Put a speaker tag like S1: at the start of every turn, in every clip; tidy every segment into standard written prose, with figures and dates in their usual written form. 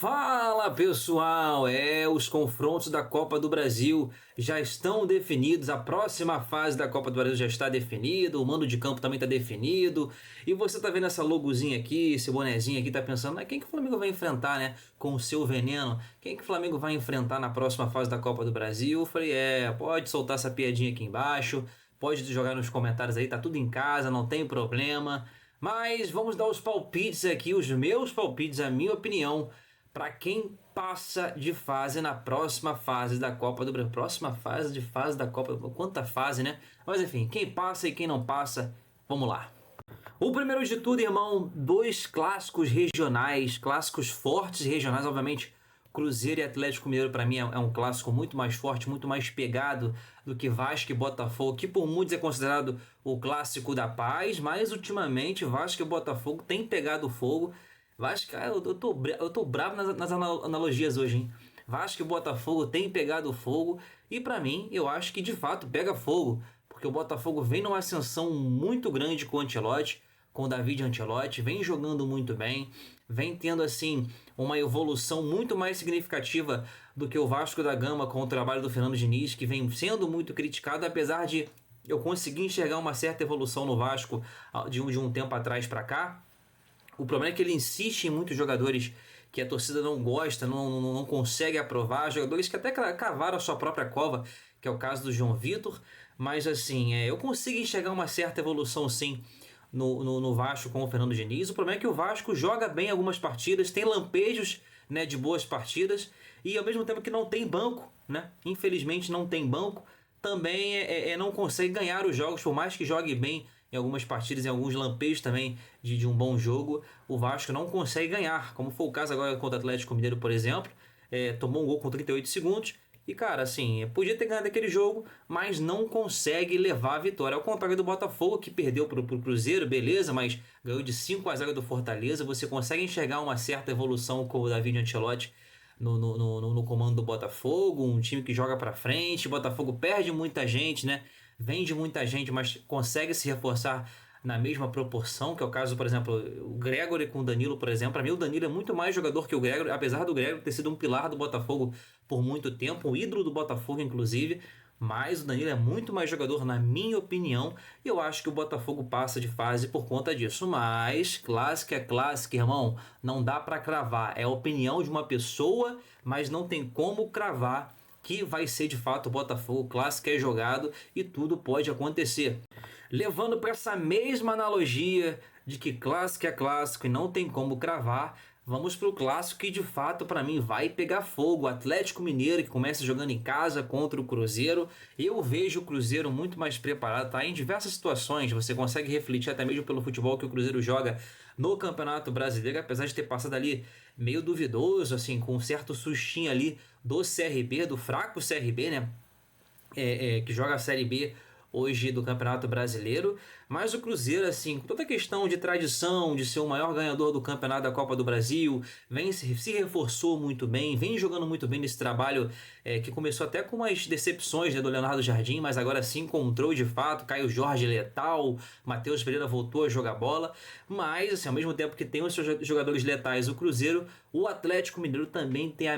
S1: Fala pessoal, os confrontos da Copa do Brasil já estão definidos, a próxima fase da Copa do Brasil já está definida, o mando de campo também está definido, e você tá vendo essa logozinha aqui, esse bonezinho aqui, tá pensando, quem que o Flamengo vai enfrentar, né, com o seu veneno, quem que o Flamengo vai enfrentar na próxima fase da Copa do Brasil? Eu falei, pode soltar essa piadinha aqui embaixo, pode jogar nos comentários aí, tá tudo em casa, não tem problema, mas vamos dar os palpites aqui, os meus palpites, a minha opinião, para quem passa de fase na próxima fase da Copa do Brasil. Próxima fase da Copa do Brasil. Quanta fase, né? Mas enfim, quem passa e quem não passa, vamos lá. O primeiro de tudo, irmão, dois clássicos regionais, clássicos fortes regionais, obviamente. Cruzeiro e Atlético Mineiro para mim é um clássico muito mais forte, muito mais pegado do que Vasco e Botafogo, que por muitos é considerado o clássico da paz, mas ultimamente Vasco e Botafogo têm pegado fogo. Vasco, cara, eu tô bravo nas analogias hoje, hein? Vasco e Botafogo tem pegado fogo e pra mim, eu acho que de fato pega fogo, porque o Botafogo vem numa ascensão muito grande com o Ancelotti, com o David Ancelotti, vem jogando muito bem, vem tendo assim uma evolução muito mais significativa do que o Vasco da Gama com o trabalho do Fernando Diniz, que vem sendo muito criticado, apesar de eu conseguir enxergar uma certa evolução no Vasco de um tempo atrás pra cá. O problema é que ele insiste em muitos jogadores que a torcida não gosta, não consegue aprovar, jogadores que até cavaram a sua própria cova, que é o caso do João Vitor, mas assim, eu consigo enxergar uma certa evolução sim no Vasco com o Fernando Diniz. O problema é que o Vasco joga bem algumas partidas, tem lampejos, né, de boas partidas, e ao mesmo tempo que não tem banco, né, infelizmente não tem banco, também não consegue ganhar os jogos, por mais que jogue bem em algumas partidas, em alguns lampejos também de um bom jogo, o Vasco não consegue ganhar, como foi o caso agora contra o Atlético Mineiro, por exemplo, tomou um gol com 38 segundos, e cara, assim, podia ter ganhado aquele jogo, mas não consegue levar a vitória, ao contrário do Botafogo, que perdeu pro Cruzeiro, beleza, mas ganhou de 5-0 do Fortaleza. Você consegue enxergar uma certa evolução com o David Ancelotti no comando do Botafogo, um time que joga pra frente. O Botafogo perde muita gente, né? Vende muita gente, mas consegue se reforçar na mesma proporção, que é o caso, por exemplo, o Gregory com o Danilo, por exemplo. Para mim o Danilo é muito mais jogador que o Gregory, apesar do Gregory ter sido um pilar do Botafogo por muito tempo, um ídolo do Botafogo inclusive, mas o Danilo é muito mais jogador na minha opinião, e eu acho que o Botafogo passa de fase por conta disso. Mas clássica é clássica, irmão, não dá para cravar, é a opinião de uma pessoa, mas não tem como cravar que vai ser de fato o Botafogo. Clássico é jogado e tudo pode acontecer. Levando para essa mesma analogia de que clássico é clássico e não tem como cravar, vamos para o clássico que de fato para mim vai pegar fogo. O Atlético Mineiro, que começa jogando em casa contra o Cruzeiro. Eu vejo o Cruzeiro muito mais preparado, tá? Em diversas situações você consegue refletir até mesmo pelo futebol que o Cruzeiro joga no Campeonato Brasileiro, apesar de ter passado ali meio duvidoso, assim, com um certo sustinho ali do CRB, do fraco CRB, né? Que joga a Série B hoje do Campeonato Brasileiro, mas o Cruzeiro, assim, com toda a questão de tradição, de ser o maior ganhador do Campeonato da Copa do Brasil, se reforçou muito bem, vem jogando muito bem nesse trabalho, que começou até com umas decepções, né, do Leonardo Jardim, mas agora se encontrou de fato. Caio Jorge letal, Matheus Pereira voltou a jogar bola, mas assim, ao mesmo tempo que tem os seus jogadores letais o Cruzeiro, o Atlético Mineiro também tem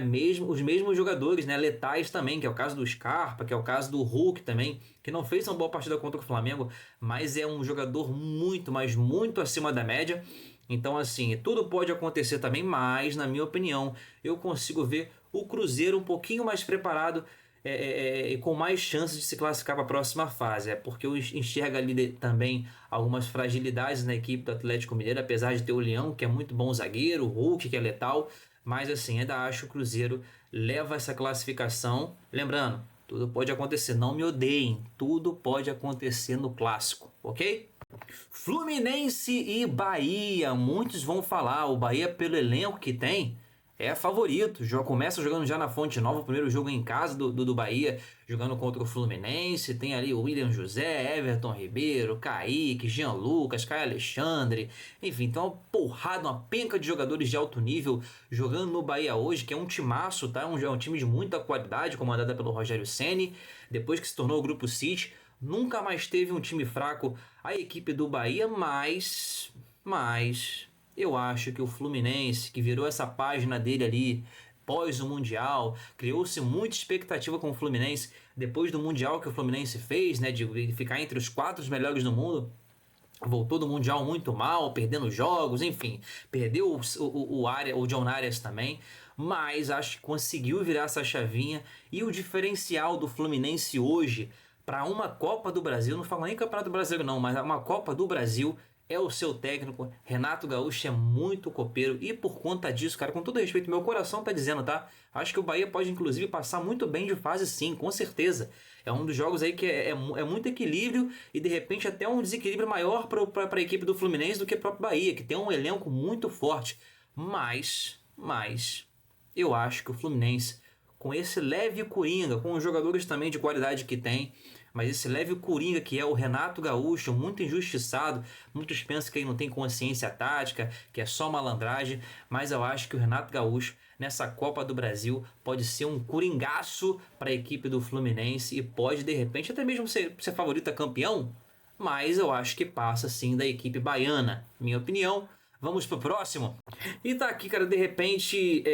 S1: os mesmos jogadores, né, letais também, que é o caso do Scarpa, que é o caso do Hulk também, que não fez uma boa partida contra o Flamengo, mas é um jogador muito, mas muito acima da média. Então assim, tudo pode acontecer também, mas na minha opinião, eu consigo ver o Cruzeiro um pouquinho mais preparado, e com mais chances de se classificar para a próxima fase. Porque eu enxergo ali também algumas fragilidades na equipe do Atlético Mineiro, apesar de ter o Leão, que é muito bom zagueiro, o Hulk, que é letal, mas assim, ainda acho que o Cruzeiro leva essa classificação. Lembrando, tudo pode acontecer, não me odeiem, tudo pode acontecer no clássico, ok? Fluminense e Bahia, muitos vão falar, o Bahia pelo elenco que tem é favorito, já começa jogando já na Fonte Nova, o primeiro jogo em casa do Bahia, jogando contra o Fluminense. Tem ali o William José, Everton Ribeiro, Kaique, Jean Lucas, Caio Alexandre, enfim, tem uma porrada, uma penca de jogadores de alto nível jogando no Bahia hoje, que é um timaço, tá? É um time de muita qualidade, comandado pelo Rogério Ceni, depois que se tornou o Grupo City. Nunca mais teve um time fraco a equipe do Bahia, mas Eu acho que o Fluminense, que virou essa página dele ali pós o Mundial, criou-se muita expectativa com o Fluminense depois do Mundial que o Fluminense fez, né, de ficar entre os 4 melhores do mundo. Voltou do Mundial muito mal, perdendo jogos, enfim. Perdeu o John Arias também. Mas acho que conseguiu virar essa chavinha. E o diferencial do Fluminense hoje para uma Copa do Brasil, não falo nem Campeonato Brasileiro não, mas uma Copa do Brasil, é o seu técnico. Renato Gaúcho é muito copeiro. E por conta disso, cara, com todo respeito, meu coração tá dizendo, tá? Acho que o Bahia pode inclusive passar muito bem de fase, sim, com certeza. É um dos jogos aí que é muito equilíbrio e de repente até um desequilíbrio maior para a equipe do Fluminense do que o próprio Bahia, que tem um elenco muito forte. Mas eu acho que o Fluminense, com esse leve coringa, com os jogadores também de qualidade que tem, mas esse leve coringa que é o Renato Gaúcho, muito injustiçado, muitos pensam que ele não tem consciência tática, que é só malandragem, mas eu acho que o Renato Gaúcho nessa Copa do Brasil pode ser um coringaço para a equipe do Fluminense e pode de repente até mesmo ser favorito a campeão, mas eu acho que passa sim da equipe baiana, minha opinião. Vamos pro próximo? E tá aqui, cara, de repente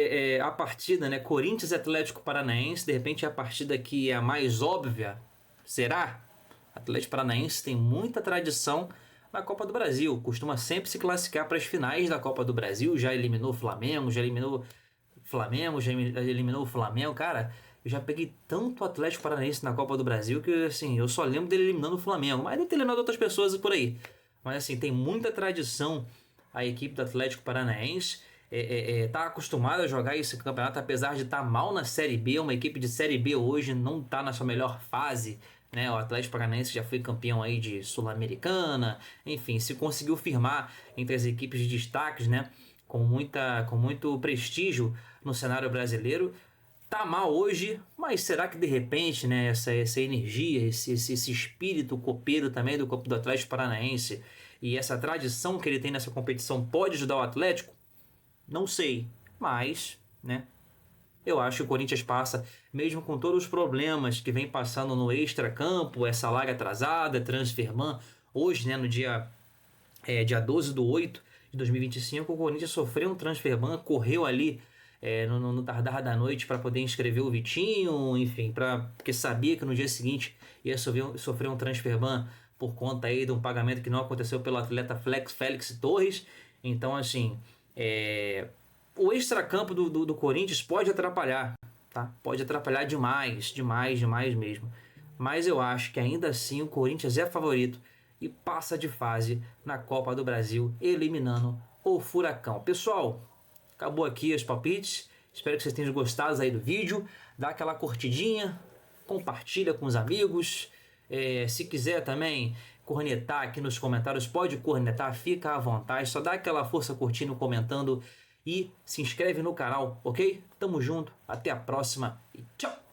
S1: a partida, né? Corinthians e Atlético Paranaense, de repente é a partida que é a mais óbvia. Será? Atlético Paranaense tem muita tradição na Copa do Brasil, costuma sempre se classificar para as finais da Copa do Brasil, já eliminou o Flamengo, já eliminou o Flamengo, cara. Eu já peguei tanto Atlético Paranaense na Copa do Brasil que, assim, eu só lembro dele eliminando o Flamengo, mas deve ter eliminado outras pessoas por aí. Mas, assim, tem muita tradição a equipe do Atlético Paranaense. Tá acostumada a jogar esse campeonato, apesar de estar mal na Série B. Uma equipe de Série B hoje não está na sua melhor fase, né? O Atlético Paranaense já foi campeão aí de Sul-Americana, enfim, se conseguiu firmar entre as equipes de destaques, né? Com muito prestígio no cenário brasileiro. Tá mal hoje, mas será que de repente, né, essa energia, esse espírito copeiro também do Atlético Paranaense e essa tradição que ele tem nessa competição pode ajudar o Atlético? Não sei, mas, né, eu acho que o Corinthians passa, mesmo com todos os problemas que vem passando no extracampo, essa salário atrasada, transferman. Hoje, né, no dia 12/8 de 2025, o Corinthians sofreu um transferban, correu ali no tardar da noite para poder inscrever o Vitinho, enfim, porque sabia que no dia seguinte ia sofrer um transferban por conta aí de um pagamento que não aconteceu pelo atleta Félix Torres. Então, assim, o extracampo do Corinthians pode atrapalhar, tá? Pode atrapalhar demais mesmo. Mas eu acho que ainda assim o Corinthians é favorito e passa de fase na Copa do Brasil, eliminando o Furacão. Pessoal, acabou aqui os palpites. Espero que vocês tenham gostado aí do vídeo. Dá aquela curtidinha, compartilha com os amigos. Se quiser também cornetar aqui nos comentários, pode cornetar, fica à vontade. Só dá aquela força curtindo, comentando e se inscreve no canal, ok? Tamo junto, até a próxima e tchau!